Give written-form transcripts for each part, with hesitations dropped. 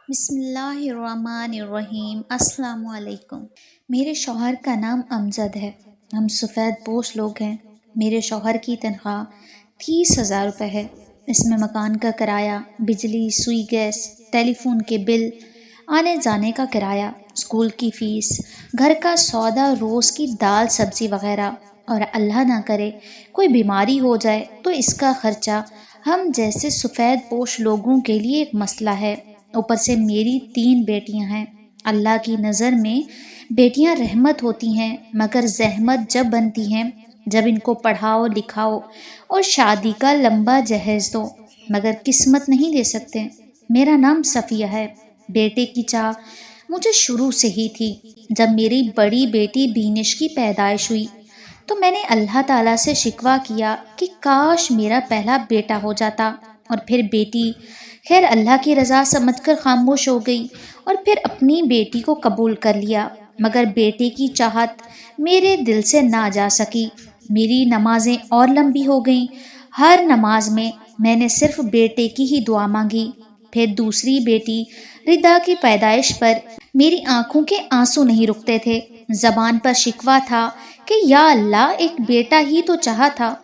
بسم اللہ الرحمن الرحیم۔ السلام علیکم۔ میرے شوہر کا نام امجد ہے۔ ہم سفید پوش لوگ ہیں۔ میرے شوہر کی تنخواہ 30,000 روپے ہے۔ اس میں مکان کا کرایہ، بجلی، سوئی گیس، ٹیلی فون کے بل، آنے جانے کا کرایہ، اسکول کی فیس، گھر کا سودا، روز کی دال سبزی وغیرہ، اور اللہ نہ کرے کوئی بیماری ہو جائے تو اس کا خرچہ ہم جیسے سفید پوش لوگوں کے لیے ایک مسئلہ ہے۔ اوپر سے میری 3 بیٹیاں ہیں۔ اللہ کی نظر میں بیٹیاں رحمت ہوتی ہیں، مگر زحمت جب بنتی ہیں جب ان کو پڑھاؤ لکھاؤ اور شادی کا لمبا جہیز دو، مگر قسمت نہیں دے سکتے۔ میرا نام صفیہ ہے۔ بیٹے کی چاہ مجھے شروع سے ہی تھی۔ جب میری بڑی بیٹی بینش کی پیدائش ہوئی تو میں نے اللہ تعالیٰ سے شکوہ کیا کہ کاش میرا پہلا بیٹا ہو جاتا، اور پھر بیٹی۔ خیر اللہ کی رضا سمجھ کر خاموش ہو گئی، اور پھر اپنی بیٹی کو قبول کر لیا، مگر بیٹے کی چاہت میرے دل سے نہ جا سکی۔ میری نمازیں اور لمبی ہو گئیں۔ ہر نماز میں میں نے صرف بیٹے کی ہی دعا مانگی۔ پھر دوسری بیٹی ردا کی پیدائش پر میری آنکھوں کے آنسو نہیں رکتے تھے۔ زبان پر شکوہ تھا کہ یا اللہ، ایک بیٹا ہی تو چاہا تھا،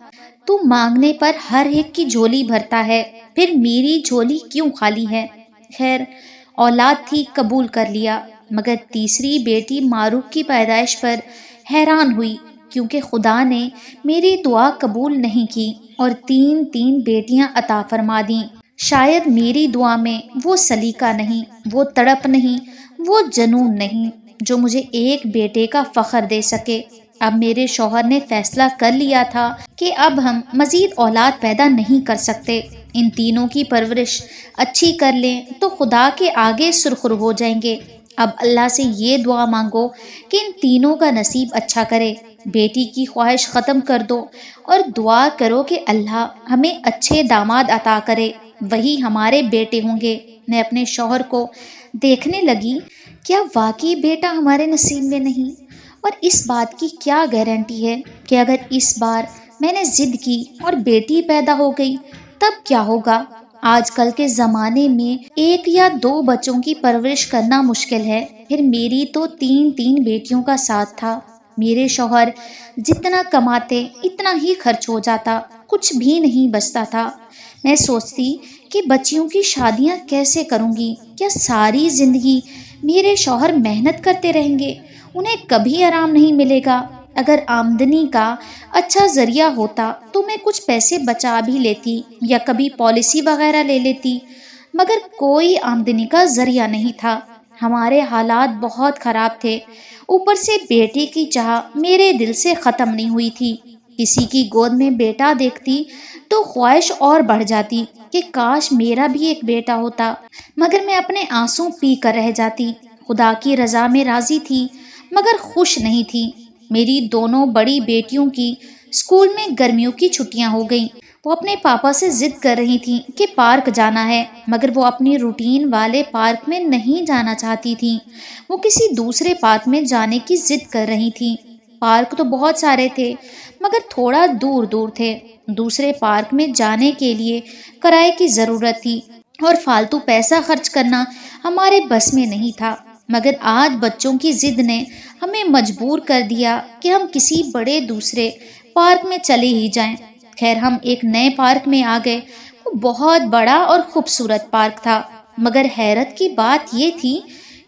تو مانگنے پر ہر ایک کی جھولی بھرتا ہے، پھر میری جھولی کیوں خالی ہے؟ خیر اولاد تھی، قبول کر لیا، مگر تیسری بیٹی معروف کی پیدائش پر حیران ہوئی، کیونکہ خدا نے میری دعا قبول نہیں کی اور 3 بیٹیاں عطا فرما دیں۔ شاید میری دعا میں وہ سلیقہ نہیں، وہ تڑپ نہیں، وہ جنون نہیں جو مجھے ایک بیٹے کا فخر دے سکے۔ اب میرے شوہر نے فیصلہ کر لیا تھا کہ اب ہم مزید اولاد پیدا نہیں کر سکتے۔ ان تینوں کی پرورش اچھی کر لیں تو خدا کے آگے سرخرو ہو جائیں گے۔ اب اللہ سے یہ دعا مانگو کہ ان تینوں کا نصیب اچھا کرے۔ بیٹی کی خواہش ختم کر دو اور دعا کرو کہ اللہ ہمیں اچھے داماد عطا کرے، وہی ہمارے بیٹے ہوں گے۔ میں اپنے شوہر کو دیکھنے لگی، کیا واقعی بیٹا ہمارے نصیب میں نہیں؟ اور اس بات کی کیا گارنٹی ہے کہ اگر اس بار میں نے ضد کی اور بیٹی پیدا ہو گئی تب کیا ہوگا؟ آج کل کے زمانے میں 1 یا 2 بچوں کی پرورش کرنا مشکل ہے، پھر میری تو 3 بیٹیوں کا ساتھ تھا۔ میرے شوہر جتنا کماتے اتنا ہی خرچ ہو جاتا، کچھ بھی نہیں بچتا تھا۔ میں سوچتی کہ بچیوں کی شادیاں کیسے کروں گی؟ کیا ساری زندگی میرے شوہر محنت کرتے رہیں گے؟ انہیں کبھی آرام نہیں ملے گا۔ اگر آمدنی کا اچھا ذریعہ ہوتا تو میں کچھ پیسے بچا بھی لیتی یا کبھی پالیسی وغیرہ لے لیتی، مگر کوئی آمدنی کا ذریعہ نہیں تھا۔ ہمارے حالات بہت خراب تھے، اوپر سے بیٹے کی چاہ میرے دل سے ختم نہیں ہوئی تھی۔ کسی کی گود میں بیٹا دیکھتی تو خواہش اور بڑھ جاتی کہ کاش میرا بھی ایک بیٹا ہوتا، مگر میں اپنے آنسو پی کر رہ جاتی۔ خدا کی رضا میں راضی تھی، مگر خوش نہیں تھی۔ میری دونوں بڑی بیٹیوں کی اسکول میں گرمیوں کی چھٹیاں ہو گئیں۔ وہ اپنے پاپا سے ضد کر رہی تھیں کہ پارک جانا ہے، مگر وہ اپنی روٹین والے پارک میں نہیں جانا چاہتی تھیں۔ وہ کسی دوسرے پارک میں جانے کی ضد کر رہی تھیں۔ پارک تو بہت سارے تھے، مگر تھوڑا دور دور تھے۔ دوسرے پارک میں جانے کے لیے کرائے کی ضرورت تھی، اور فالتو پیسہ خرچ کرنا ہمارے بس میں نہیں تھا۔ مگر آج بچوں کی ضد نے ہمیں مجبور کر دیا کہ ہم کسی بڑے دوسرے پارک میں چلے ہی جائیں۔ خیر ہم ایک نئے پارک میں آ گئے۔ وہ بہت بڑا اور خوبصورت پارک تھا، مگر حیرت کی بات یہ تھی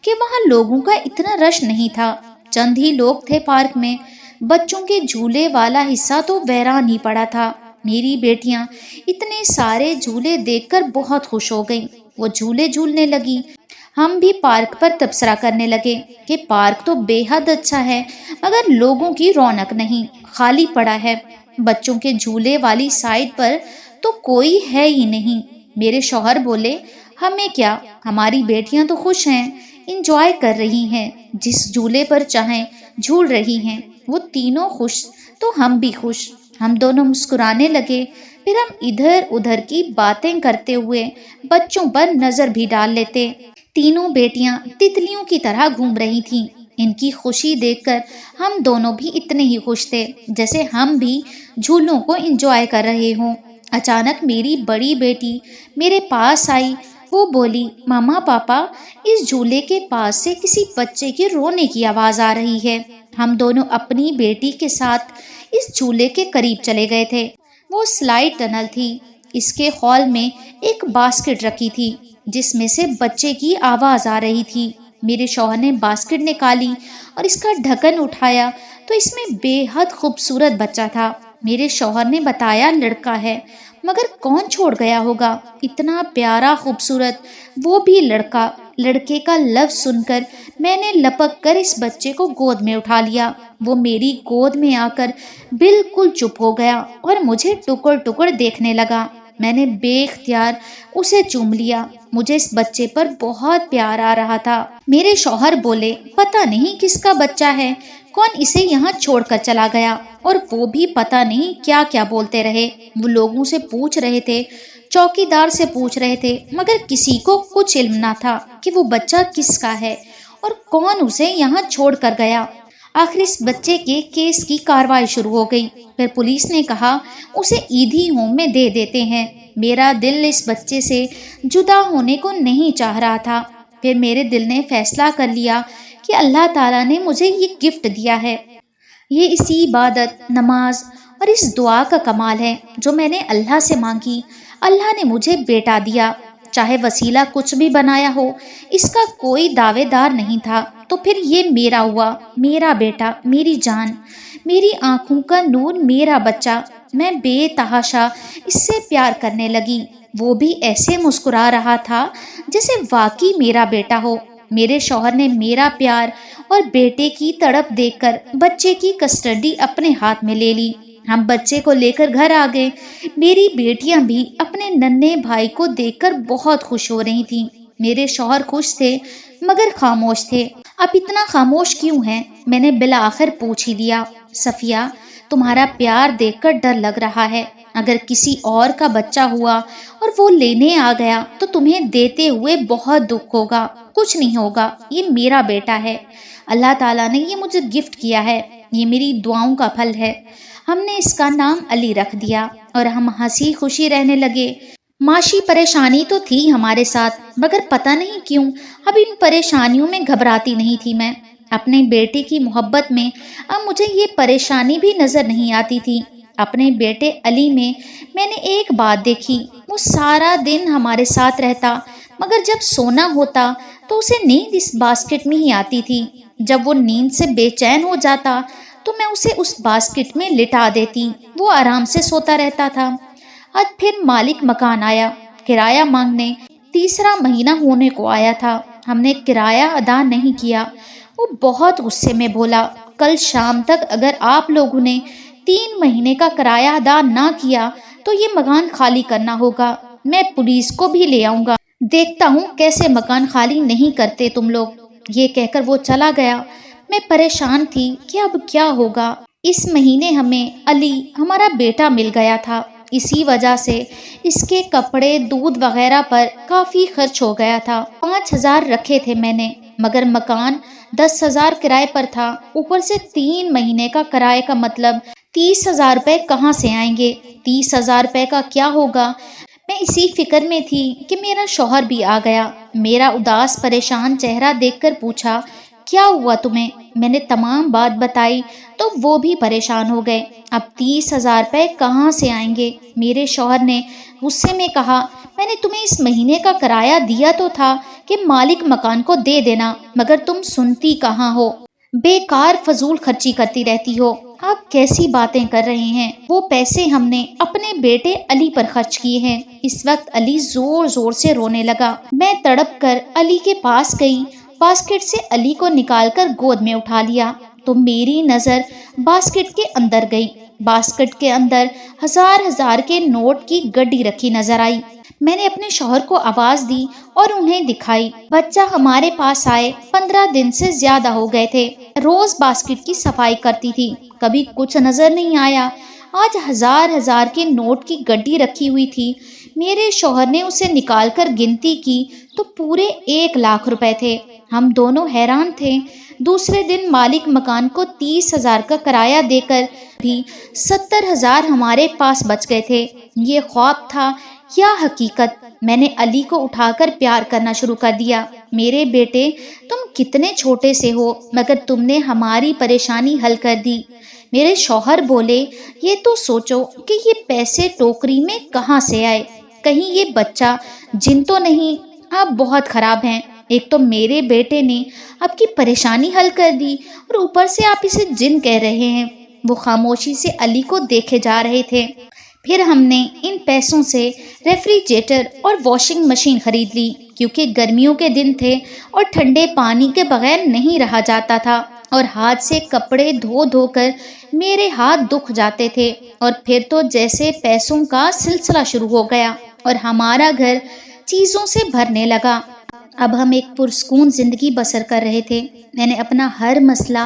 کہ وہاں لوگوں کا اتنا رش نہیں تھا۔ چند ہی لوگ تھے پارک میں۔ بچوں کے جھولے والا حصہ تو ویران ہی پڑا تھا۔ میری بیٹیاں اتنے سارے جھولے دیکھ کر بہت خوش ہو گئیں۔ وہ جھولے جھولنے لگی۔ ہم بھی پارک پر تبصرہ کرنے لگے کہ پارک تو بے حد اچھا ہے، مگر لوگوں کی رونق نہیں، خالی پڑا ہے۔ بچوں کے جھولے والی سائڈ پر تو کوئی ہے ہی نہیں۔ میرے شوہر بولے، ہمیں کیا، ہماری بیٹیاں تو خوش ہیں، انجوائے کر رہی ہیں، جس جھولے پر چاہیں جھول رہی ہیں۔ وہ تینوں خوش تو ہم بھی خوش۔ ہم دونوں مسکرانے لگے۔ پھر ہم ادھر ادھر کی باتیں کرتے ہوئے بچوں پر نظر بھی ڈال لیتے۔ تینوں بیٹیاں تتلیوں کی طرح گھوم رہی تھیں۔ ان کی خوشی دیکھ کر ہم دونوں بھی اتنے ہی خوش تھے جیسے ہم بھی جھولوں کو انجوائے کر رہے ہوں۔ اچانک میری بڑی بیٹی میرے پاس آئی وہ بولی، ماما پاپا، اس جھولے کے پاس سے کسی بچے کے رونے کی آواز آ رہی ہے۔ ہم دونوں اپنی بیٹی کے ساتھ اس جھولے کے قریب چلے گئے تھے۔ وہ سلائیڈ ٹنل تھی۔ اس کے ہال میں ایک باسکٹ رکھی تھی جس میں سے بچے کی آواز آ رہی تھی۔ میرے شوہر نے باسکٹ نکالی اور اس کا ڈھکن اٹھایا تو اس میں بے حد خوبصورت بچہ تھا۔ میرے شوہر نے بتایا لڑکا ہے، مگر کون چھوڑ گیا ہوگا؟ اتنا پیارا خوبصورت، وہ بھی لڑکا۔ لڑکے کا لفظ سن کر میں نے لپک کر اس بچے کو گود میں اٹھا لیا۔ وہ میری گود میں آ کر بالکل چپ ہو گیا اور مجھے ٹکڑ ٹکڑ دیکھنے لگا۔ میں نے بے اختیار اسے چوم لیا۔ مجھے اس بچے پر بہت پیار آ رہا تھا۔ میرے شوہر بولے، پتہ نہیں کس کا بچہ ہے، کون اسے یہاں چھوڑ کر چلا گیا، اور وہ بھی پتہ نہیں کیا کیا بولتے رہے۔ وہ لوگوں سے پوچھ رہے تھے، چوکی دار سے پوچھ رہے تھے، مگر کسی کو کچھ علم نہ تھا کہ وہ بچہ کس کا ہے اور کون اسے یہاں چھوڑ کر گیا۔ آخر اس بچے کے کیس کی کارروائی شروع ہو گئی۔ پھر پولیس نے کہا اسے ایدھی ہوم میں دے دیتے ہیں۔ میرا دل اس بچے سے جدا ہونے کو نہیں چاہ رہا تھا۔ پھر میرے دل نے فیصلہ کر لیا کہ اللہ تعالیٰ نے مجھے یہ گفٹ دیا ہے۔ یہ اسی عبادت، نماز اور اس دعا کا کمال ہے جو میں نے اللہ سے مانگی۔ اللہ نے مجھے بیٹا دیا، چاہے وسیلہ کچھ بھی بنایا ہو، اس کا کوئی دعوے دار نہیں تھا، تو پھر یہ میرا ہوا، میرا بیٹا، میری جان، میری آنکھوں کا نور، میرا بچہ۔ میں بے تحاشا اس سے پیار کرنے لگی۔ وہ بھی ایسے مسکرا رہا تھا جیسے واقعی میرا بیٹا ہو۔ میرے شوہر نے میرا پیار اور بیٹے کی تڑپ دیکھ کر بچے کی کسٹڈی اپنے ہاتھ میں لے لی۔ ہم بچے کو لے کر گھر آ گئے۔ میری بیٹیاں بھی اپنے ننھے بھائی کو دیکھ کر بہت خوش ہو رہی تھیں۔ میرے شوہر خوش تھے مگر خاموش تھے۔ اب اتنا خاموش کیوں ہیں؟ میں نے بالآخر پوچھ ہی لیا۔ صفیہ، تمہارا پیار دیکھ کر ڈر لگ رہا ہے۔ اگر کسی اور کا بچہ ہوا اور وہ لینے آ گیا تو تمہیں دیتے ہوئے بہت دکھ ہوگا۔ کچھ نہیں ہوگا، یہ میرا بیٹا ہے۔ اللہ تعالیٰ نے یہ مجھے گفٹ کیا ہے، یہ میری دعاؤں کا پھل ہے۔ ہم نے اس کا نام علی رکھ دیا اور ہم ہنسی خوشی رہنے لگے۔ معاشی پریشانی تو تھی ہمارے ساتھ، مگر پتہ نہیں کیوں اب ان پریشانیوں میں گھبراتی نہیں تھی میں۔ اپنے بیٹے کی محبت میں اب مجھے یہ پریشانی بھی نظر نہیں آتی تھی۔ اپنے بیٹے علی میں نے ایک بات دیکھی، وہ سارا دن ہمارے ساتھ رہتا، مگر جب سونا ہوتا تو اسے نیند اس باسکٹ میں ہی آتی تھی۔ جب وہ نیند سے بے چین ہو جاتا تو میں اسے اس باسکٹ میں لٹا دیتی، وہ آرام سے سوتا رہتا تھا۔ آج پھر مالک مکان آیا کرایہ مانگنے۔ تیسرا مہینہ ہونے کو آیا تھا، ہم نے کرایہ ادا نہیں کیا۔ وہ بہت غصے میں بولا، کل شام تک اگر آپ لوگوں نے 3 مہینے کا کرایہ ادا نہ کیا تو یہ مکان خالی کرنا ہوگا۔ میں پولیس کو بھی لے آؤں گا، دیکھتا ہوں کیسے مکان خالی نہیں کرتے تم لوگ۔ یہ کہہ کر وہ چلا گیا۔ میں پریشان تھی کہ اب کیا ہوگا۔ اس مہینے ہمیں علی، ہمارا بیٹا، مل گیا تھا۔ اسی وجہ سے اس کے کپڑے، دودھ وغیرہ پر کافی خرچ ہو گیا تھا۔ 5,000 رکھے تھے میں نے، مگر مکان 10,000 کرائے پر تھا۔ اوپر سے 3 مہینے کا کرائے کا مطلب 30,000 روپے کہاں سے آئیں گے؟ 30,000 روپے کا کیا ہوگا؟ میں اسی فکر میں تھی کہ میرا شوہر بھی آ گیا۔ میرا اداس پریشان چہرہ دیکھ کر پوچھا، کیا ہوا تمہیں؟ میں نے تمام بات بتائی تو وہ بھی پریشان ہو گئے۔ اب 30,000 روپے کہاں سے آئیں گے؟ میرے شوہر نے غصے میں کہا، میں نے تمہیں اس مہینے کا کرایہ دیا تو تھا کہ مالک مکان کو دے دینا، مگر تم سنتی کہاں ہو؟ بیکار فضول خرچی کرتی رہتی ہو۔ آپ کیسی باتیں کر رہے ہیں؟ وہ پیسے ہم نے اپنے بیٹے علی پر خرچ کیے ہیں۔ اس وقت علی زور زور سے رونے لگا۔ میں تڑپ کر علی کے پاس گئی، باسکٹ سے علی کو نکال کر گود میں اٹھا لیا تو میری نظر باسکٹ کے اندر گئی۔ باسکٹ کے اندر ہزار کے نوٹ کی گڈی رکھی نظر آئی۔ میں نے اپنے شوہر کو آواز دی اور انہیں دکھائی۔ بچہ ہمارے پاس آئے 15 دن سے زیادہ ہو گئے تھے۔ روز باسکٹ کی صفائی کرتی تھی، کبھی کچھ نظر نہیں آیا۔ آج ہزار کے نوٹ کی گڈی رکھی ہوئی تھی۔ میرے شوہر نے اسے نکال کر گنتی کی تو پورے 1,00,000 روپے تھے۔ ہم دونوں حیران تھے۔ دوسرے دن مالک مکان کو 30,000 کا کرایہ دے کر بھی 70,000 ہمارے پاس بچ گئے تھے۔ یہ خواب تھا یا حقیقت؟ میں نے علی کو اٹھا کر پیار کرنا شروع کر دیا۔ میرے بیٹے، تم کتنے چھوٹے سے ہو مگر تم نے ہماری پریشانی حل کر دی۔ میرے شوہر بولے، یہ تو سوچو کہ یہ پیسے ٹوکری میں کہاں سے آئے، کہیں یہ بچہ جن تو نہیں؟ آپ بہت خراب ہیں، ایک تو میرے بیٹے نے آپ کی پریشانی حل کر دی اور اوپر سے آپ اسے جن کہہ رہے ہیں۔ وہ خاموشی سے علی کو دیکھے جا رہے تھے۔ پھر ہم نے ان پیسوں سے ریفریجریٹر اور واشنگ مشین خرید لی، کیونکہ گرمیوں کے دن تھے اور ٹھنڈے پانی کے بغیر نہیں رہا جاتا تھا، اور ہاتھ سے کپڑے دھو دھو کر میرے ہاتھ دکھ جاتے تھے۔ اور پھر تو جیسے پیسوں کا سلسلہ شروع ہو گیا اور ہمارا گھر چیزوں سے بھرنے لگا۔ اب ہم ایک پرسکون زندگی بسر کر رہے تھے۔ میں نے اپنا ہر مسئلہ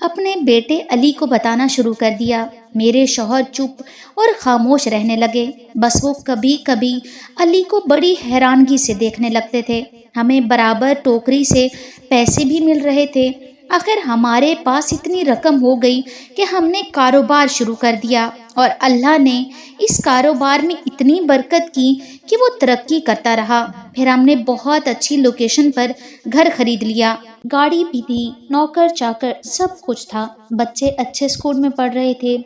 اپنے بیٹے علی کو بتانا شروع کر دیا۔ میرے شوہر چپ اور خاموش رہنے لگے، بس وہ کبھی کبھی علی کو بڑی حیرانگی سے دیکھنے لگتے تھے۔ ہمیں برابر ٹوکری سے پیسے بھی مل رہے تھے۔ آخر ہمارے پاس اتنی رقم ہو گئی کہ ہم نے کاروبار شروع کر دیا، اور اللہ نے اس کاروبار میں اتنی برکت کی کہ وہ ترقی کرتا رہا۔ پھر ہم نے بہت اچھی لوکیشن پر گھر خرید لیا، گاڑی بھی تھی، نوکر چاکر سب کچھ تھا، بچے اچھے اسکول میں پڑھ رہے تھے۔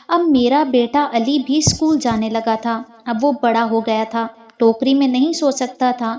اب میرا بیٹا علی بھی اسکول جانے لگا تھا۔ اب وہ بڑا ہو گیا تھا، ٹوکری میں نہیں سو سکتا تھا،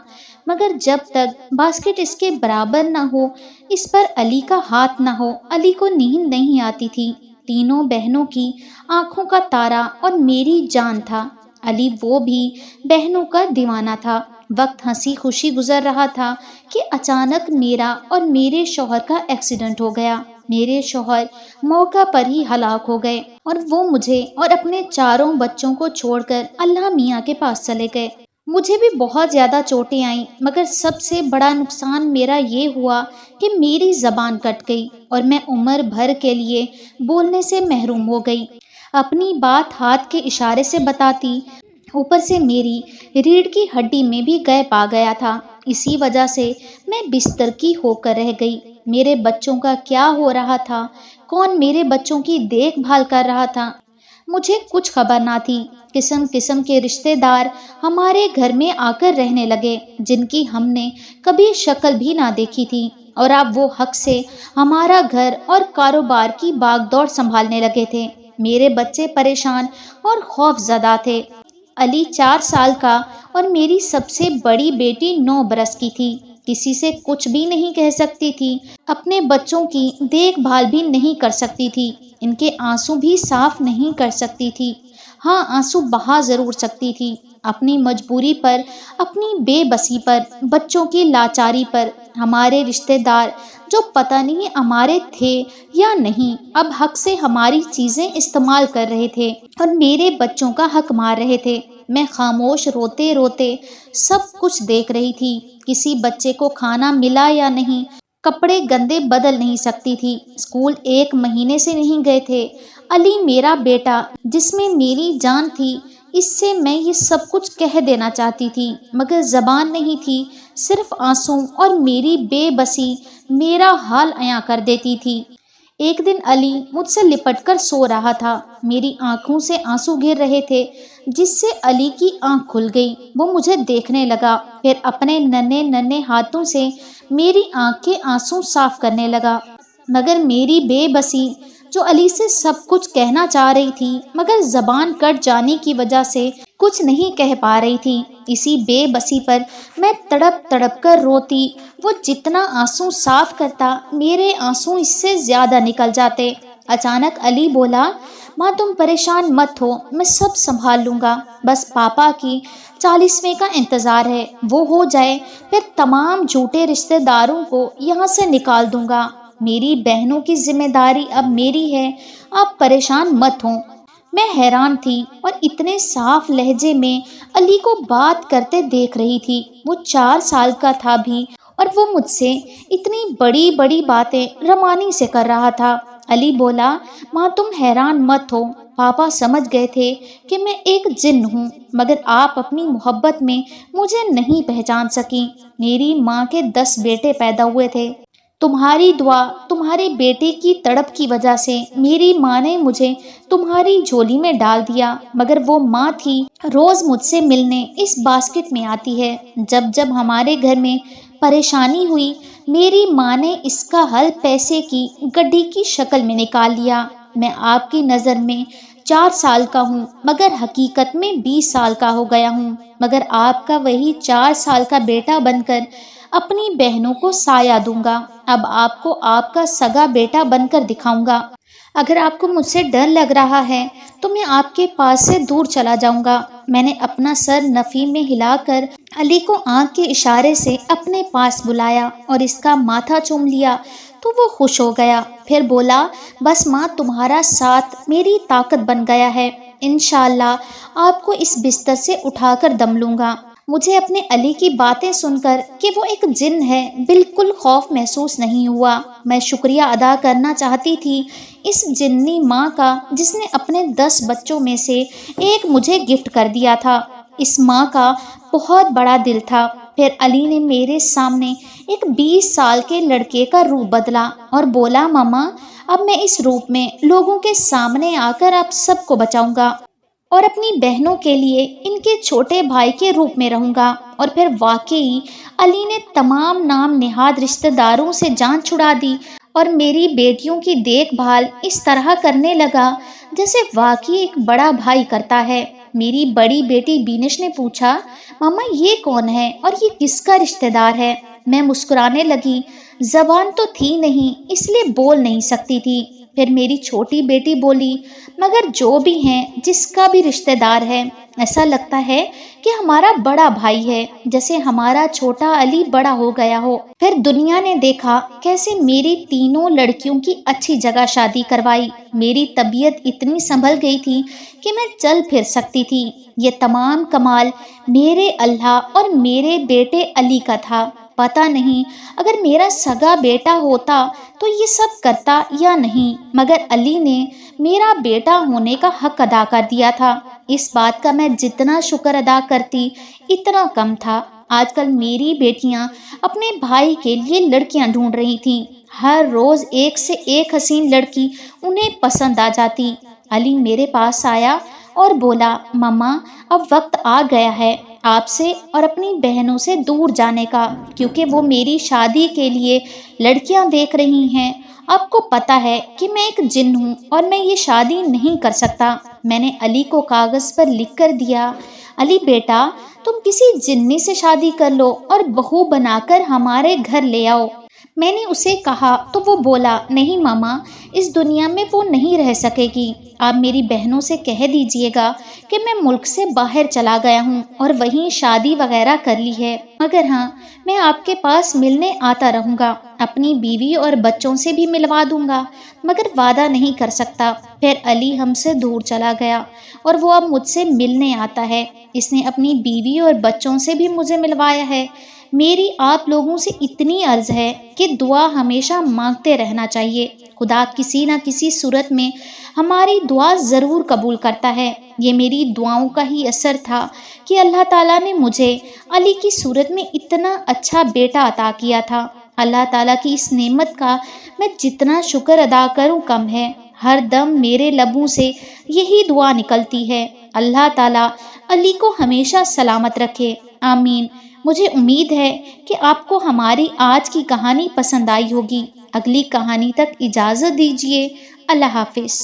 مگر جب تک باسکٹ اس کے برابر نہ ہو، اس پر علی کا ہاتھ نہ ہو، علی کو نیند نہیں آتی تھی۔ تینوں بہنوں کی آنکھوں کا تارا اور میری جان تھا علی، وہ بھی بہنوں کا دیوانہ تھا۔ وقت ہنسی خوشی گزر رہا تھا کہ اچانک میرا اور میرے شوہر کا ایکسیڈنٹ ہو گیا۔ میرے شوہر موقع پر ہی ہلاک ہو گئے، اور وہ مجھے اور اپنے چاروں بچوں کو چھوڑ کر اللہ میاں کے پاس چلے گئے۔ مجھے بھی بہت زیادہ چوٹیں آئیں، مگر سب سے بڑا نقصان میرا یہ ہوا کہ میری زبان کٹ گئی اور میں عمر بھر کے لیے بولنے سے محروم ہو گئی۔ اپنی بات ہاتھ کے اشارے سے بتاتی، اوپر سے میری ریڑھ کی ہڈی میں بھی گیپ آ گیا تھا۔ اسی وجہ سے میں بستر کی ہو کر رہ گئی۔ میرے بچوں کا کیا ہو رہا تھا، کون میرے بچوں کی دیکھ بھال کر رہا تھا، مجھے کچھ خبر نہ تھی۔ قسم قسم کے رشتے دار ہمارے گھر میں آ کر رہنے لگے، جن کی ہم نے کبھی شکل بھی نہ دیکھی تھی، اور اب وہ حق سے ہمارا گھر اور کاروبار کی باغ دوڑ سنبھالنے لگے تھے۔ میرے بچے پریشان اور خوف زدہ تھے۔ علی 4 سال کا اور میری سب سے بڑی بیٹی 9 برس کی تھی۔ کسی سے کچھ بھی نہیں کہہ سکتی تھی، اپنے بچوں کی دیکھ بھال بھی نہیں کر سکتی تھی، ان کے آنسو بھی صاف نہیں کر سکتی تھی۔ ہاں، آنسو بہا ضرور سکتی تھی، اپنی مجبوری پر، اپنی بے بسی پر، بچوں کی لاچاری پر۔ ہمارے رشتے دار جو پتہ نہیں ہمارے تھے یا نہیں، اب حق سے ہماری چیزیں استعمال کر رہے تھے اور میرے بچوں کا حق مار رہے تھے۔ میں خاموش روتے روتے سب کچھ دیکھ رہی تھی۔ کسی بچے کو کھانا ملا یا نہیں، کپڑے گندے بدل نہیں سکتی تھی، اسکول 1 مہینے سے نہیں گئے تھے۔ علی میرا بیٹا جس میں میری جان تھی، اس سے میں یہ سب کچھ کہہ دینا چاہتی تھی، مگر زبان نہیں تھی، صرف آنسو اور میری بے بسی میرا حال عیاں کر دیتی تھی۔ ایک دن علی مجھ سے لپٹ کر سو رہا تھا، میری آنکھوں سے آنسو گر رہے تھے، جس سے علی کی آنکھ کھل گئی۔ وہ مجھے دیکھنے لگا، پھر اپنے ننھے ننھے ہاتھوں سے میری آنکھ کے آنسو صاف کرنے لگا، مگر میری بے بسی جو علی سے سب کچھ کہنا چاہ رہی تھی، مگر زبان کٹ جانے کی وجہ سے کچھ نہیں کہہ پا رہی تھی، اسی بے بسی پر میں تڑپ تڑپ کر روتی۔ وہ جتنا آنسو صاف کرتا، میرے آنسو اس سے زیادہ نکل جاتے۔ اچانک علی بولا، ماں تم پریشان مت ہو، میں سب سنبھال لوں گا، بس پاپا کی 40ویں کا انتظار ہے، وہ ہو جائے پھر تمام جھوٹے رشتے داروں کو یہاں سے نکال دوں گا۔ میری بہنوں کی ذمہ داری اب میری ہے، آپ پریشان مت ہوں۔ میں حیران تھی اور اتنے صاف لہجے میں علی کو بات کرتے دیکھ رہی تھی۔ وہ 4 سال کا تھا بھی، اور وہ مجھ سے اتنی بڑی بڑی باتیں رمانی سے کر رہا تھا۔ علی بولا، ماں تم حیران مت ہو، پاپا سمجھ گئے تھے کہ میں ایک جن ہوں، مگر آپ اپنی محبت میں مجھے نہیں پہچان سکی۔ میری ماں کے 10 بیٹے پیدا ہوئے تھے، تمہاری دعا، تمہارے بیٹے کی تڑپ کی وجہ سے میری ماں نے مجھے تمہاری جھولی میں ڈال دیا، مگر وہ ماں تھی روز مجھ سے ملنے اس باسکٹ میں آتی ہے۔ جب جب ہمارے گھر میں پریشانی ہوئی، میری ماں نے اس کا حل پیسے کی گڈی کی شکل میں نکال لیا۔ میں آپ کی نظر میں 4 سال کا ہوں، مگر حقیقت میں 20 سال کا ہو گیا ہوں، مگر آپ کا وہی 4 سال کا بیٹا بن کر اپنی بہنوں کو سایہ دوں گا۔ اب آپ کو آپ کا سگا بیٹا بن کر دکھاؤں گا۔ اگر آپ کو مجھ سے ڈر لگ رہا ہے تو میں آپ کے پاس سے دور چلا جاؤں گا۔ میں نے اپنا سر نفی میں ہلا کر علی کو آنکھ کے اشارے سے اپنے پاس بلایا اور اس کا ماتھا چوم لیا تو وہ خوش ہو گیا۔ پھر بولا، بس ماں، تمہارا ساتھ میری طاقت بن گیا ہے، انشاءاللہ آپ کو اس بستر سے اٹھا کر دم لوں گا۔ مجھے اپنے علی کی باتیں سن کر کہ وہ ایک جن ہے بالکل خوف محسوس نہیں ہوا۔ میں شکریہ ادا کرنا چاہتی تھی اس جنی ماں کا جس نے اپنے 10 بچوں میں سے ایک مجھے گفٹ کر دیا تھا۔ اس ماں کا بہت بڑا دل تھا۔ پھر علی نے میرے سامنے ایک 20 سال کے لڑکے کا روپ بدلا اور بولا، ماما، اب میں اس روپ میں لوگوں کے سامنے آ کر آپ سب کو بچاؤں گا اور اپنی بہنوں کے لیے ان کے چھوٹے بھائی کے روپ میں رہوں گا۔ اور پھر واقعی علی نے تمام نام نہاد رشتہ داروں سے جان چھڑا دی اور میری بیٹیوں کی دیکھ بھال اس طرح کرنے لگا جیسے واقعی ایک بڑا بھائی کرتا ہے۔ میری بڑی بیٹی بینش نے پوچھا، ماما یہ کون ہے اور یہ کس کا رشتہ دار ہے؟ میں مسکرانے لگی۔ زبان تو تھی نہیں، اس لیے بول نہیں سکتی تھی۔ پھر میری چھوٹی بیٹی بولی، مگر جو بھی ہیں، جس کا بھی رشتہ دار ہے، ایسا لگتا ہے کہ ہمارا بڑا بھائی ہے، جیسے ہمارا چھوٹا علی بڑا ہو گیا ہو۔ پھر دنیا نے دیکھا کیسے میری تینوں لڑکیوں کی اچھی جگہ شادی کروائی۔ میری طبیعت اتنی سنبھل گئی تھی کہ میں چل پھر سکتی تھی۔ یہ تمام کمال میرے اللہ اور میرے بیٹے علی کا تھا۔ پتہ نہیں اگر میرا سگا بیٹا ہوتا تو یہ سب کرتا یا نہیں، مگر علی نے میرا بیٹا ہونے کا حق ادا کر دیا تھا۔ اس بات کا میں جتنا شکر ادا کرتی اتنا کم تھا۔ آج کل میری بیٹیاں اپنے بھائی کے لیے لڑکیاں ڈھونڈ رہی تھیں۔ ہر روز ایک سے ایک حسین لڑکی انہیں پسند آ جاتی۔ علی میرے پاس آیا اور بولا، ماما، اب وقت آ گیا ہے آپ سے اور اپنی بہنوں سے دور جانے کا، کیونکہ وہ میری شادی کے لیے لڑکیاں دیکھ رہی ہیں۔ آپ کو پتہ ہے کہ میں ایک جن ہوں اور میں یہ شادی نہیں کر سکتا۔ میں نے علی کو کاغذ پر لکھ کر دیا، علی بیٹا، تم کسی جنی سے شادی کر لو اور بہو بنا کر ہمارے گھر لے آؤ۔ میں نے اسے کہا تو وہ بولا، نہیں ماما، اس دنیا میں وہ نہیں رہ سکے گی۔ آپ میری بہنوں سے کہہ دیجئے گا کہ میں ملک سے باہر چلا گیا ہوں اور وہیں شادی وغیرہ کر لی ہے، مگر ہاں، میں آپ کے پاس ملنے آتا رہوں گا، اپنی بیوی اور بچوں سے بھی ملوا دوں گا، مگر وعدہ نہیں کر سکتا۔ پھر علی ہم سے دور چلا گیا اور وہ اب مجھ سے ملنے آتا ہے۔ اس نے اپنی بیوی اور بچوں سے بھی مجھے ملوایا ہے۔ میری آپ لوگوں سے اتنی عرض ہے کہ دعا ہمیشہ مانگتے رہنا چاہیے۔ خدا کسی نہ کسی صورت میں ہماری دعا ضرور قبول کرتا ہے۔ یہ میری دعاؤں کا ہی اثر تھا کہ اللہ تعالیٰ نے مجھے علی کی صورت میں اتنا اچھا بیٹا عطا کیا تھا۔ اللہ تعالیٰ کی اس نعمت کا میں جتنا شکر ادا کروں کم ہے۔ ہر دم میرے لبوں سے یہی دعا نکلتی ہے، اللہ تعالیٰ علی کو ہمیشہ سلامت رکھے، آمین۔ مجھے امید ہے کہ آپ کو ہماری آج کی کہانی پسند آئی ہوگی۔ اگلی کہانی تک اجازت دیجیے۔ اللہ حافظ۔